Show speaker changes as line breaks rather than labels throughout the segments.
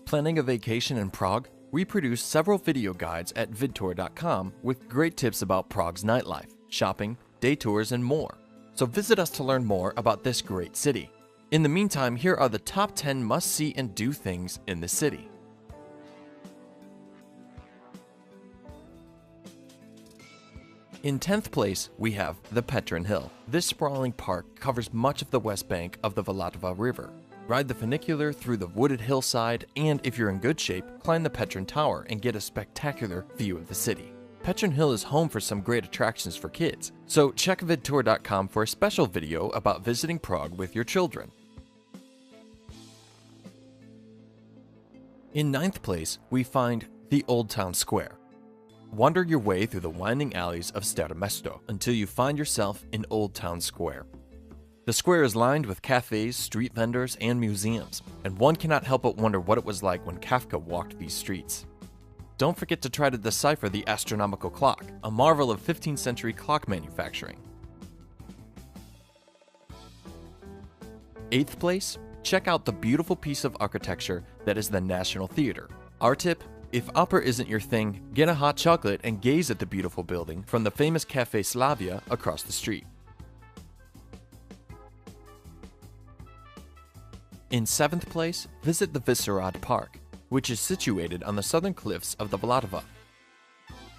Planning a vacation in Prague? We produce several video guides at vidtour.com with great tips about Prague's nightlife, shopping, day tours, and more. So visit us to learn more about this great city. In the meantime, here are the top 10 must-see and do things in the city. In 10th place, we have the Petrin Hill. This sprawling park covers much of the west bank of the Vltava River. Ride the funicular through the wooded hillside, and if you're in good shape, climb the Petrin Tower and get a spectacular view of the city. Petrin Hill is home for some great attractions for kids, so check vidtour.com for a special video about visiting Prague with your children. In 9th place, we find the Old Town Square. Wander your way through the winding alleys of Stare Mesto until you find yourself in Old Town Square. The square is lined with cafes, street vendors, and museums, and one cannot help but wonder what it was like when Kafka walked these streets. Don't forget to try to decipher the astronomical clock, a marvel of 15th century clock manufacturing. 8th place, check out the beautiful piece of architecture that is the National Theatre. Our tip: if opera isn't your thing, get a hot chocolate and gaze at the beautiful building from the famous Cafe Slavia across the street. In 7th place, visit the Vyšehrad Park, which is situated on the southern cliffs of the Vltava.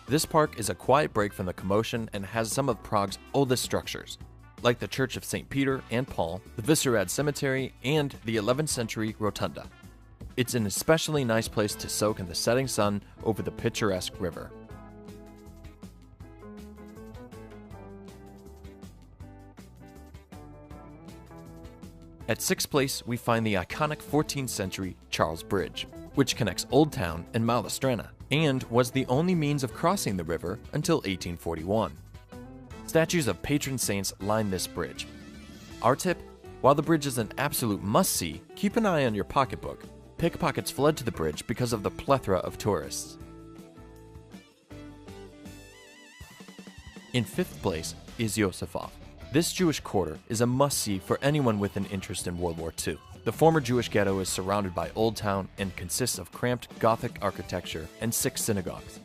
This park is a quiet break from the commotion and has some of Prague's oldest structures, like the Church of St. Peter and Paul, the Vyšehrad Cemetery, and the 11th century Rotunda. It's an especially nice place to soak in the setting sun over the picturesque river. At 6th place, we find the iconic 14th century Charles Bridge, which connects Old Town and Malá and was the only means of crossing the river until 1841. Statues of patron saints line this bridge. Our tip: while the bridge is an absolute must-see, keep an eye on your pocketbook. Pickpockets fled to the bridge because of the plethora of tourists. In 5th place is Josefov. This Jewish quarter is a must-see for anyone with an interest in World War II. The former Jewish ghetto is surrounded by Old Town and consists of cramped Gothic architecture and 6 synagogues.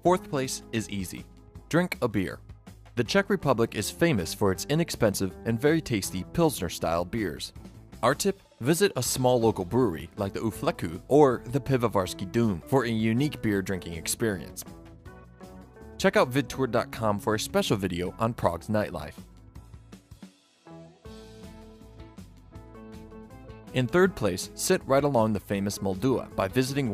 4th place is easy. Drink a beer. The Czech Republic is famous for its inexpensive and very tasty Pilsner-style beers. Our tip: visit a small local brewery like the Ufleku or the Pivovarsky Dum for a unique beer drinking experience. Check out vidtour.com for a special video on Prague's nightlife. In 3rd place, sit right along the famous Moldua by visiting